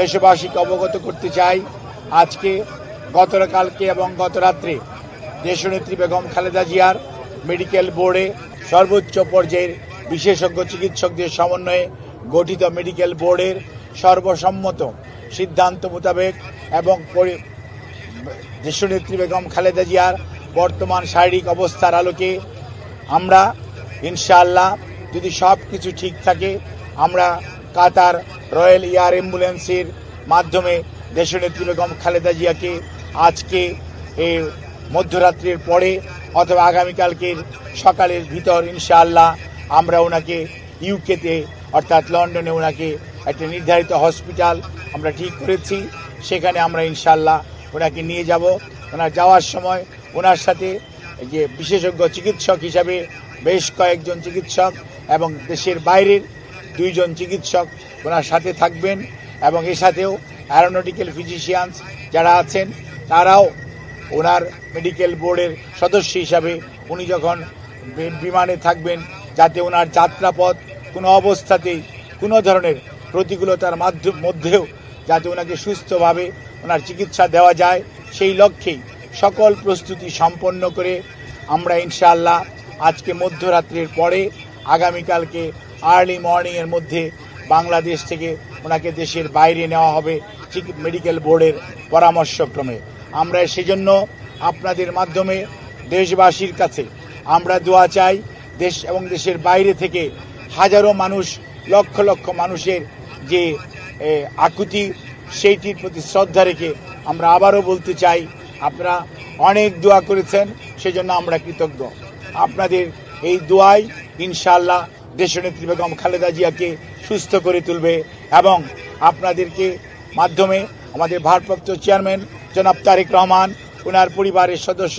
দেশবাসীকে অবগত করতে চাই, আজকে গতকালকে এবং গত রাত্রে দেশনেত্রী বেগম খালেদা জিয়ার মেডিকেল বোর্ডে সর্বোচ্চ পর্যায়ের বিশেষজ্ঞ চিকিৎসকদের সমন্বয়ে গঠিত মেডিকেল বোর্ডের সর্বসম্মত সিদ্ধান্ত মোতাবেক এবং দেশনেত্রী বেগম খালেদা জিয়ার বর্তমান শারীরিক অবস্থার আলোকে আমরা ইনশাআল্লাহ যদি সব কিছু ঠিক থাকে আমরা কাতার রয়্যাল এয়ার অ্যাম্বুলেন্সের মাধ্যমে দেশনেত্রী বেগম খালেদা জিয়াকে আজকে এই মধ্যরাত্রির পরে অথবা আগামীকালকের সকালের ভিতর ইনশাআল্লাহ আমরা ওনাকে ইউকেতে অর্থাৎ লন্ডনে ওনাকে একটা নির্ধারিত হসপিটাল আমরা ঠিক করেছি, সেখানে আমরা ইনশাআল্লাহ ওনাকে নিয়ে যাব। ওনার যাওয়ার সময় ওনার সাথে যে বিশেষজ্ঞ চিকিৎসক হিসাবে বেশ কয়েকজন চিকিৎসক এবং দেশের বাইরের 2 জন চিকিৎসক ওনার সাথে থাকবেন এবং এর সাথেও অ্যারোনটিক্যাল ফিজিশিয়ানস যারা আছেন তারাও ওনার মেডিকেল বোর্ডের সদস্য হিসাবে উনি যখন বিমানে থাকবেন যাতে ওনার যাত্রাপথ কোনো অবস্থাতেই কোনো ধরনের প্রতিকূলতার মধ্যেও যাতে ওনাকে সুস্থভাবে ওনার চিকিৎসা দেওয়া যায় সেই লক্ষ্যেই সকল প্রস্তুতি সম্পন্ন করে আমরা ইনশাআল্লাহ আজকে মধ্যরাত্রির পরে আগামীকালকে আর্লি মর্নিংয়ের মধ্যে বাংলাদেশ থেকে ওনাকে দেশের বাইরে নেওয়া হবে মেডিকেল বোর্ডের পরামর্শক্রমে। আমরা সেজন্য আপনাদের মাধ্যমে দেশবাসীর কাছে আমরা দোয়া চাই। দেশ এবং দেশের বাইরে থেকে হাজারো মানুষ, লক্ষ লক্ষ মানুষের যে আকুতি সেইটির প্রতি শ্রদ্ধা রেখে আমরা আবারও বলতে চাই, আপনারা অনেক দোয়া করেছেন, সেজন্য আমরা কৃতজ্ঞ। আপনাদের এই দোয়াই ইনশাআল্লাহ দেশনেত্রী বেগম খালেদা জিয়াকে সুস্থ করে তুলবে এবং আপনাদেরকে মাধ্যমে আমাদের ভারপ্রাপ্ত চেয়ারম্যান জনাব তারেক রহমান, ওনার পরিবারের সদস্য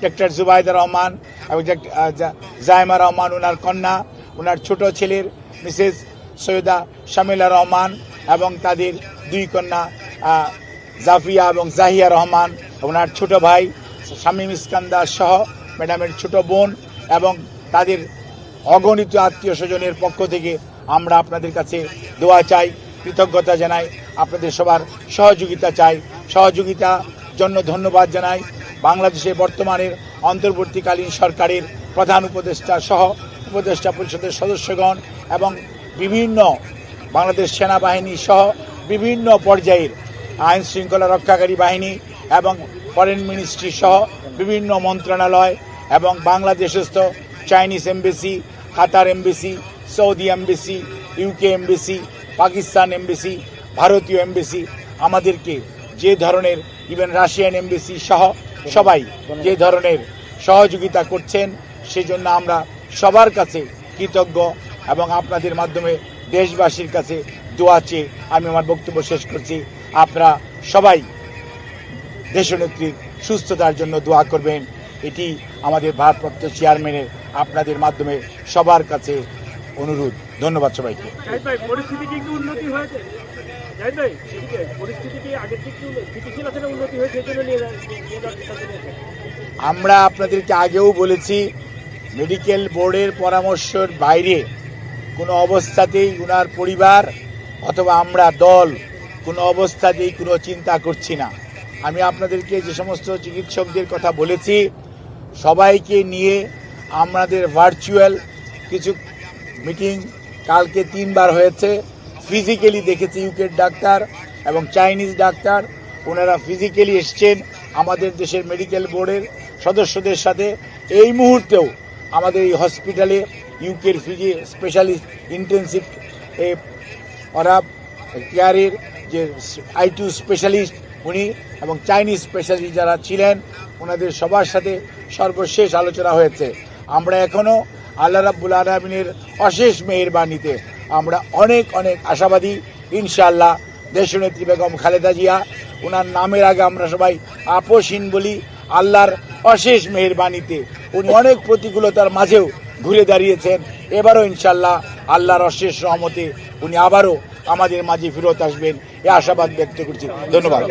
ডক্টর জুবাইদা রহমান এবং জায়মা রহমান, ওনার কন্যা, ওনার ছোট ছেলের মিসেস সৈয়দা শামিলা রহমান এবং তাদের 2 কন্যা জাফিয়া এবং জাহিয়া রহমান, ওনার ছোট ভাই শামীম ইস্কান্দার সহ ম্যাডামের ছোট বোন এবং তাদের অগণিত আত্মীয় স্বজনের পক্ষ থেকে আমরা আপনাদের কাছে দোয়া চাই, কৃতজ্ঞতা জানাই, আপনাদের সবার সহযোগিতা চাই। সহযোগিতার জন্য ধন্যবাদ জানাই বাংলাদেশের বর্তমানের অন্তর্বর্তীকালীন সরকারের প্রধান উপদেষ্টা সহ উপদেষ্টা পরিষদের সদস্যগণ এবং বিভিন্ন বাংলাদেশ সেনাবাহিনী সহ বিভিন্ন পর্যায়ের আইন শৃঙ্খলা রক্ষাকারী বাহিনী এবং ফরেন মিনিস্ট্রি সহ বিভিন্ন মন্ত্রণালয় এবং বাংলাদেশস্থ Chinese embassy, Qatar embassy, Saudi embassy, UK embassy, Pakistan embassy, ভারতীয় এমবেসি আমাদেরকে যে ধরনের, ইভেন রাশিয়ান এমবেসি সহ সবাই যে ধরনের সহযোগিতা করছেন সেজন্য আমরা সবার কাছে কৃতজ্ঞ এবং আপনাদের মাধ্যমে দেশবাসীর কাছে দোয়া চেয়ে আমি আমার বক্তব্য শেষ করছি। আপনারা সবাই দেশনেত্রীর সুস্থতার জন্য দোয়া করবেন, এটি আমাদের ভারপ্রাপ্ত চেয়ারম্যানের আপনাদের মাধ্যমে সবার কাছে অনুরোধ। ধন্যবাদ সবাইকে। আমরা আপনাদেরকে আগেও বলেছি, মেডিকেল বোর্ডের পরামর্শের বাইরে কোনো অবস্থাতেই ওনার পরিবার অথবা আমরা দল কোনো অবস্থাতেই কোনো চিন্তা করছি না। আমি আপনাদেরকে যে সমস্ত চিকিৎসকদের কথা বলেছি সবাইকে নিয়ে আমাদের ভার্চুয়াল কিছু মিটিং কালকে 3 বার হয়েছে। ফিজিক্যালি দেখেছি ইউকের ডাক্তার এবং চাইনিজ ডাক্তার, ওনারা ফিজিক্যালি এসছেন আমাদের দেশের মেডিকেল বোর্ডের সদস্যদের সাথে। এই মুহূর্তেও আমাদের এই হসপিটালে ইউকের ফিজি স্পেশালিস্ট ইন্টেন্সিভ ওরা কেয়ারের যে I2 স্পেশালিস্ট উনি এবং চাইনিজ স্পেশালিস্ট যারা ছিলেন ওনাদের সবার সাথে সর্বশেষ আলোচনা হয়েছে। আমরা এখনও আল্লাহ রাব্বুল আলামিনের অশেষ মেহেরবানিতে আমরা অনেক অনেক আশাবাদী। ইনশাআল্লাহ দেশনেত্রী বেগম খালেদা জিয়া, ওনার নামের আগে আমরা সবাই আপসহীন বলি, আল্লাহর অশেষ মেহেরবানিতে উনি অনেক প্রতিকূলতার মাঝেও ঘুরে দাঁড়িয়েছেন। এবারও ইনশাআল্লাহ আল্লাহর অশেষ রহমতে উনি আবারও আমাদের মাঝে ফেরত আসবেন, এ আশাবাদ ব্যক্ত করছি। ধন্যবাদ।